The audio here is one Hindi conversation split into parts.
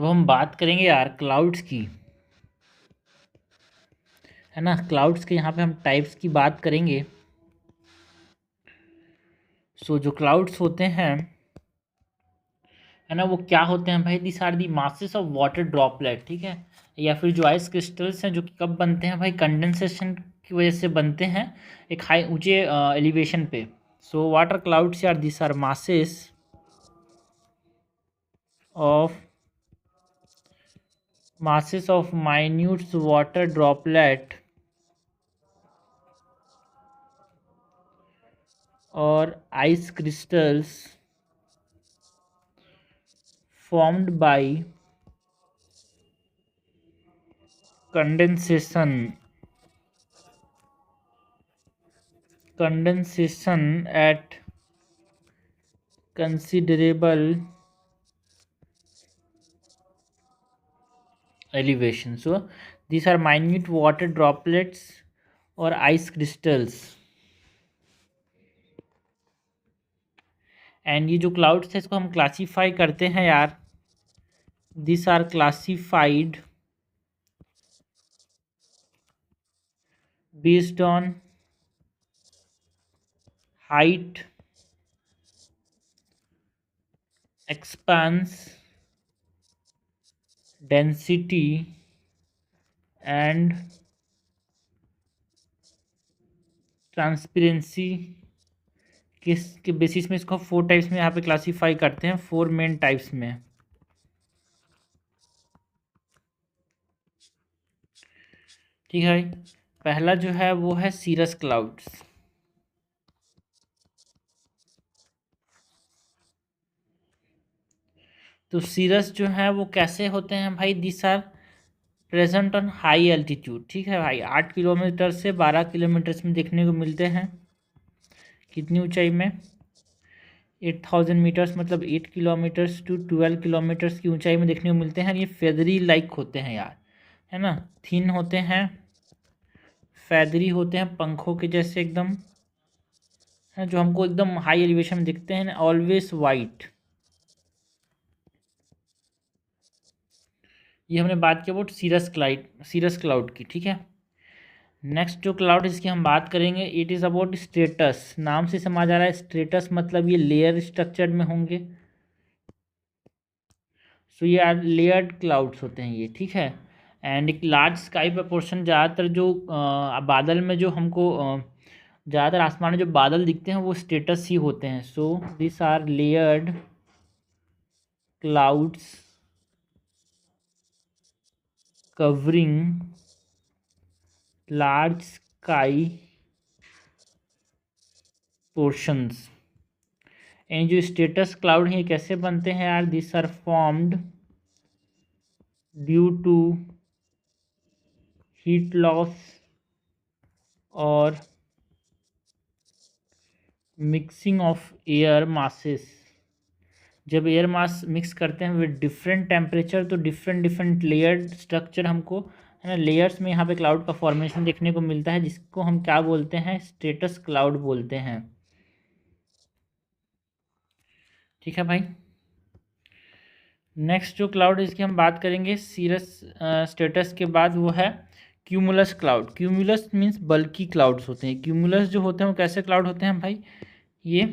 तो हम बात करेंगे यार क्लाउड्स की, है ना। क्लाउड्स के यहाँ पे हम टाइप्स की बात करेंगे। सो जो क्लाउड्स होते हैं, है ना, वो क्या होते हैं भाई? This are the masses of water droplet, ठीक है, या फिर जो आइस क्रिस्टल्स हैं, जो कि कब बनते हैं भाई? कंडेंसेशन की वजह से बनते हैं एक हाई ऊंचे एलिवेशन पे। So water clouds are this are of masses of minute water droplet or ice crystals formed by condensation at considerable elevation. So these are minute water droplets or ice crystals. And ये जो क्लाउड्स है इसको हम क्लासीफाई करते हैं यार। This are classified based on height, expanse, density and transparency के बेसिस में इसको 4 टाइप्स में यहाँ पे क्लासीफाई करते हैं, 4 मेन टाइप्स में। ठीक है भाई, पहला जो है वो है सीरस क्लाउड्स। तो सीरस जो है वो कैसे होते हैं भाई? This are present on high altitude, ठीक है भाई, 8 किलोमीटर से 12 किलोमीटर में देखने को मिलते हैं। कितनी ऊंचाई में? 8000 मीटर्स, मतलब 8 किलोमीटर्स टू 12 किलोमीटर्स की ऊंचाई में देखने को मिलते हैं। ये फेदरी लाइक होते हैं यार, है ना, थिन होते हैं, फेदरी होते हैं, पंखों के जैसे एकदम, है, जो हमको एकदम हाई एलिवेशन में दिखते हैं। Always white. ये हमने बात की अबाउट सीरस क्लाउड की, ठीक है। नेक्स्ट जो क्लाउड इसकी हम बात करेंगे, इट इज़ अबाउट स्ट्रेटस। नाम से समझ आ रहा है स्ट्रेटस मतलब ये लेयर स्ट्रक्चर में होंगे। सो ये लेयर्ड क्लाउड्स होते हैं ये, ठीक है। एंड एक लार्ज स्काई प्रपोर्शन, ज़्यादातर जो बादल में जो हमको ज़्यादातर आसमान में जो बादल दिखते हैं वो स्ट्रेटस ही होते हैं। So this are layered clouds covering large sky portions। And जो स्टेटस क्लाउड हैं ये कैसे बनते हैं यार? This are formed due to heat loss और मिक्सिंग ऑफ एयर मासेस। जब एयर मास मिक्स करते हैं विद डिफरेंट टेम्परेचर तो डिफरेंट लेयर्ड स्ट्रक्चर हमको, है ना, लेयर्स में यहाँ पे क्लाउड का फॉर्मेशन देखने को मिलता है, जिसको हम क्या बोलते हैं? स्ट्रेटस क्लाउड बोलते हैं। ठीक है भाई। नेक्स्ट जो क्लाउड इसकी हम बात करेंगे सीरस स्टेटस के बाद, वो है क्यूमुलस क्लाउड। क्यूमुलस मीन्स बल्की क्लाउड्स होते हैं। क्यूमुलस जो होते हैं वो कैसे क्लाउड होते हैं भाई? ये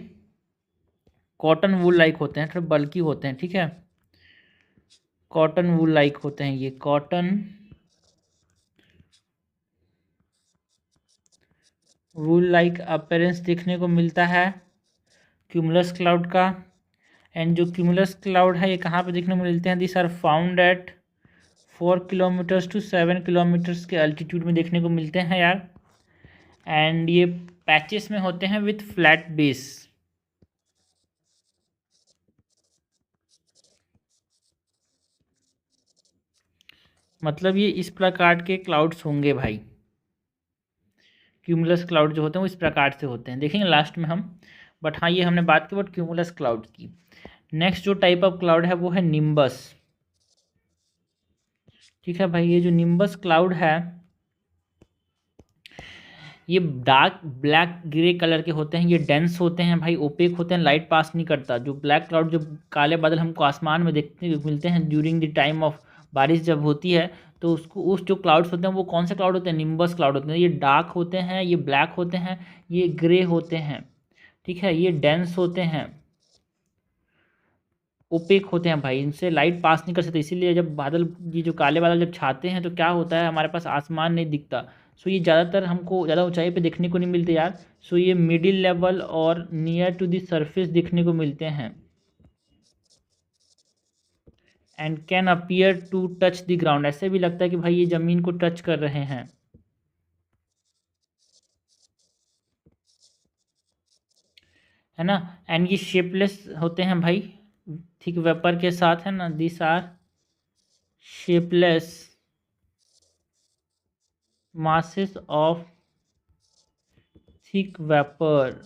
कॉटन वूल लाइक होते हैं, थोड़े बल्की होते हैं, ठीक है, कॉटन वूल लाइक होते हैं। ये कॉटन वूल लाइक अपीयरेंस देखने को मिलता है क्यूमुलस क्लाउड का। एंड जो क्यूमुलस क्लाउड है ये कहाँ पे देखने को मिलते हैं? This are found at 4 kilometres to 7 kilometres के अल्टीट्यूड में देखने को मिलते हैं यार। एंड ये पैचेस में होते हैं विथ फ्लैट बेस। मतलब ये इस प्रकार के क्लाउड्स होंगे भाई। क्यूमुलस क्लाउड जो होते हैं वो इस प्रकार से होते हैं, देखेंगे लास्ट में हम। बट हाँ, ये हमने बात की बट क्यूमुलस क्लाउड की। नेक्स्ट जो टाइप ऑफ क्लाउड है वो है निम्बस। ठीक है भाई, ये जो निम्बस क्लाउड है ये डार्क ब्लैक ग्रे कलर के होते हैं, ये डेंस होते हैं भाई, ओपेक होते हैं, लाइट पास नहीं करता। जो ब्लैक क्लाउड, जो काले बादल हमको आसमान में देखने को मिलते हैं ड्यूरिंग द टाइम ऑफ बारिश जब होती है, तो उसको उस जो क्लाउड्स होते हैं वो कौन से क्लाउड होते हैं? निम्बस क्लाउड होते हैं। ये डार्क होते हैं, ये ब्लैक होते हैं, ये ग्रे होते हैं, ठीक है, ये डेंस होते हैं, ओपेक होते हैं भाई, इनसे लाइट पास नहीं कर सकते। इसीलिए जब बादल, ये जो काले बादल जब छाते हैं तो क्या होता है, हमारे पास आसमान नहीं दिखता। सो ये ज़्यादातर हमको ज़्यादा ऊंचाई पे देखने को नहीं मिलते यार। सो ये मिडिल लेवल और नियर टू द सरफेस देखने को मिलते हैं। And can appear to touch the ground, ऐसे भी लगता है कि भाई ये ज़मीन को टच कर रहे हैं, है ना। एंड ये शेपलेस होते हैं भाई, थिक वेपर के साथ, है ना। This are shapeless masses of thick vapour,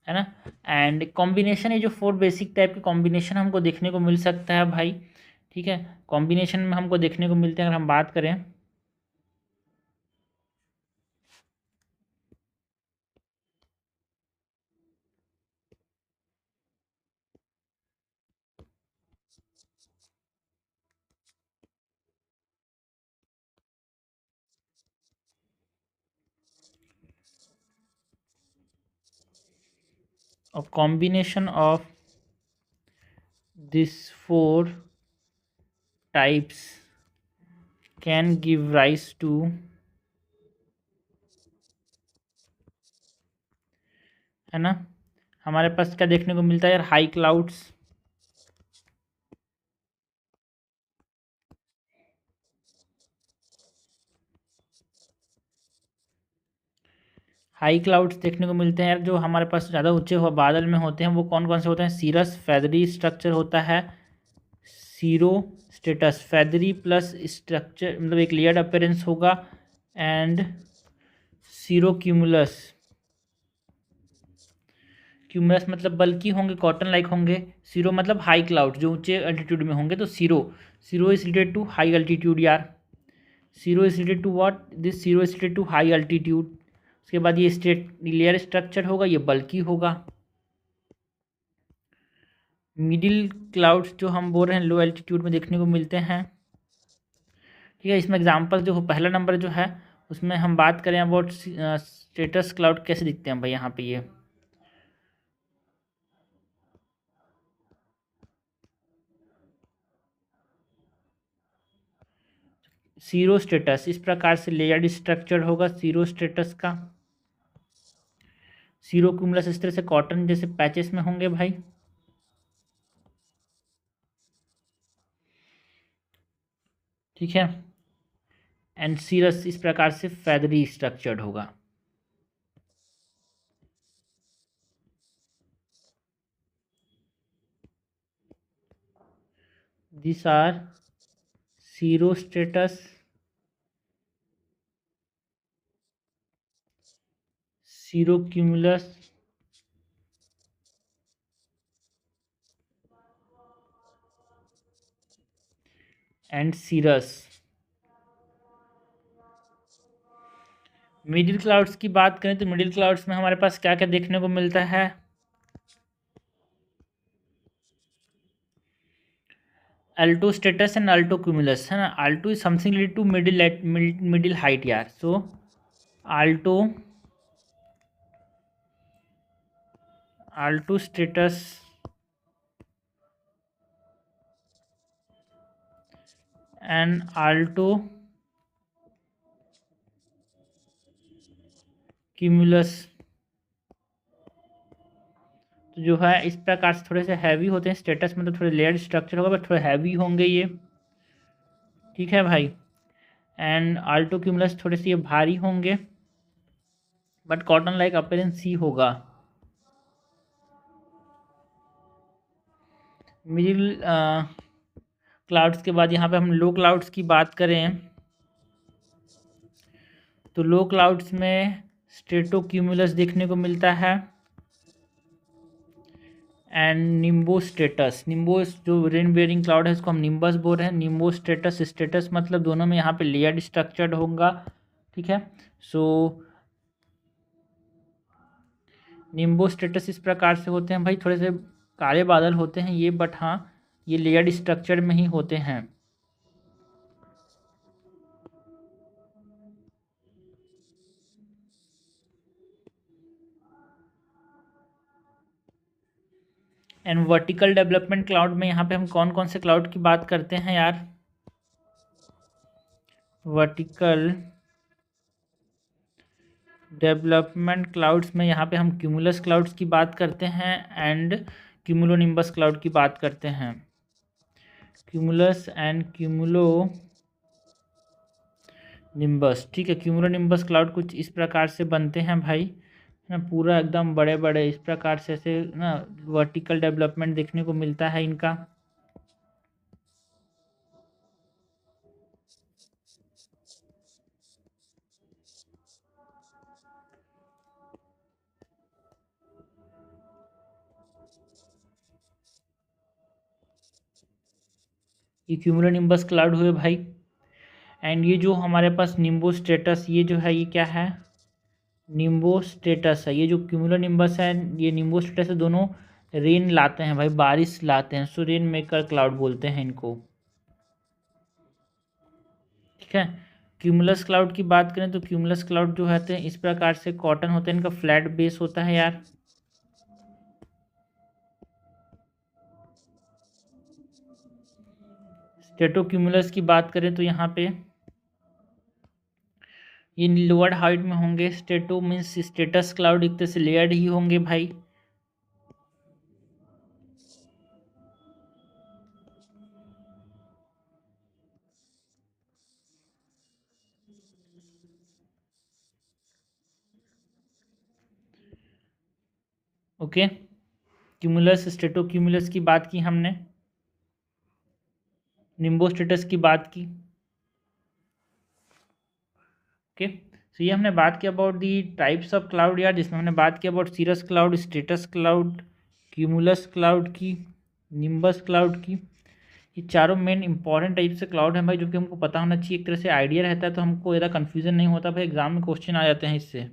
है ना। एंड कॉम्बिनेशन, ये जो 4 बेसिक टाइप के कॉम्बिनेशन हमको देखने को मिल सकता है भाई, ठीक है। कॉम्बिनेशन में हमको देखने को मिलते हैं, अगर हम बात करें और combination of this 4 types can give rise to, है ना। हमारे पास क्या देखने को मिलता है यार? हाई क्लाउड्स, हाई क्लाउड्स देखने को मिलते हैं यार, जो हमारे पास ज़्यादा ऊंचे हुआ बादल में होते हैं। वो कौन कौन से होते हैं? सीरस फेदरी स्ट्रक्चर होता है, cirro stratus, feathery plus structure मतलब एक लेयर्ड अपीयरेंस होगा, एंड सीरो क्यूमुलस, क्यूमुलस मतलब बल्कि होंगे, कॉटन लाइक होंगे। सीरो मतलब हाई क्लाउड, जो ऊंचे अल्टीट्यूड में होंगे, तो cirro, cirro is related to high altitude यार। Cirro is related to what? This cirro is related to high altitude. उसके बाद ये स्टेट लेयर स्ट्रक्चर होगा, ये बल्कि होगा। मिडिल क्लाउड्स जो हम बोल रहे हैं लो एल्टीट्यूड में देखने को मिलते हैं, ठीक है। इसमें एग्जांपल जो पहला नंबर जो है उसमें हम बात करें अबाउट स्टेटस क्लाउड कैसे दिखते हैं भाई, यहाँ पे ये सीरो स्टेटस इस प्रकार से लेयर्ड स्ट्रक्चर होगा सीरो स्टेटस का। सीरो क्यूमुलस इस तरह से कॉटन जैसे पैचेस में होंगे भाई, ठीक है। एंड सीरस इस प्रकार से फेदरी स्ट्रक्चर्ड होगा। This are cirrostratus, cirrocumulus, and cirrus. Middle clouds की बात करें तो मिडिल क्लाउड्स में हमारे पास क्या क्या देखने को मिलता है? Alto stratus and alto cumulus, है ना। Alto is something related to middle height यार। So alto, alto stratus and alto cumulus, तो जो है इस प्रकार से थोड़े से हैवी होते हैं। स्टेटस मतलब थोड़े लेयर्ड स्ट्रक्चर होगा बट थोड़े हैवी होंगे ये, ठीक है भाई। एंड अल्टो क्यूमुलस थोड़े से ये भारी होंगे बट कॉटन लाइक अपीयरेंस ही होगा। मिडिल क्लाउड्स के बाद यहाँ पे हम लो क्लाउड्स की बात करें तो लो क्लाउड्स में स्ट्रेटो क्यूमुलस देखने को मिलता है एंड निम्बो स्टेटस। निम्बो जो रेन बेयरिंग क्लाउड है इसको हम निम्बस बोल रहे हैं। निम्बो स्टेटस, स्टेटस मतलब दोनों में यहाँ पे लेयर्ड स्ट्रक्चर्ड होगा, ठीक है। सो निम्बो स्टेटस इस प्रकार से होते हैं भाई, थोड़े से काले बादल होते हैं ये, बट हाँ ये लेयर्ड स्ट्रक्चर में ही होते हैं। एंड वर्टिकल डेवलपमेंट क्लाउड में यहाँ पे हम कौन कौन से क्लाउड की बात करते हैं यार? वर्टिकल डेवलपमेंट क्लाउड्स में यहाँ पे हम क्यूमुलस क्लाउड्स की बात करते हैं एंड क्यूमुलोनिम्बस क्लाउड की बात करते हैं। क्यूमुलस एंड क्यूमुलो निम्बस, ठीक है। क्यूमुलोनिम्बस क्लाउड कुछ इस प्रकार से बनते हैं भाई, ना पूरा एकदम बड़े बड़े इस प्रकार से ना वर्टिकल डेवलपमेंट देखने को मिलता है इनका। ये क्यूमुलोनिम्बस क्लाउड हुए भाई। एंड ये जो हमारे पास निम्बो स्टेटस, ये जो है ये क्या है? निम्बो स्टेटस है। ये जो क्यूमुलोनिम्बस है, ये निम्बो स्टेटस है, दोनों रेन लाते हैं भाई, बारिश लाते हैं। सो रेन मेकर क्लाउड बोलते हैं इनको, ठीक है। क्यूमुलस क्लाउड की बात करें तो क्यूमुलस क्लाउड जो होते हैं इस प्रकार से कॉटन होते हैं, इनका फ्लैट बेस होता है यार। स्टेटोक्यूमुलस की बात करें तो यहाँ पे ये लोअर हाइट में होंगे। स्टेटो मीन्स स्टेटस क्लाउड, एक तरह से लेयर्ड ही होंगे भाई। ओके, क्यूमुलस स्टेटोक्यूमुलस की बात की हमने, निम्बो स्टेटस की बात की। ओके, सो ये हमने बात किया about the types of cloud यार, जिसमें हमने बात किया about cirrus cloud, stratus cloud, cumulus cloud की, निम्बस क्लाउड की। ये चारों मेन इंपॉर्टेंट टाइप से क्लाउड हैं भाई, जो कि हमको पता होना चाहिए, एक तरह से आइडिया रहता है तो हमको ज़्यादा कन्फ्यूजन नहीं होता भाई, एग्जाम में क्वेश्चन आ जाते हैं इससे।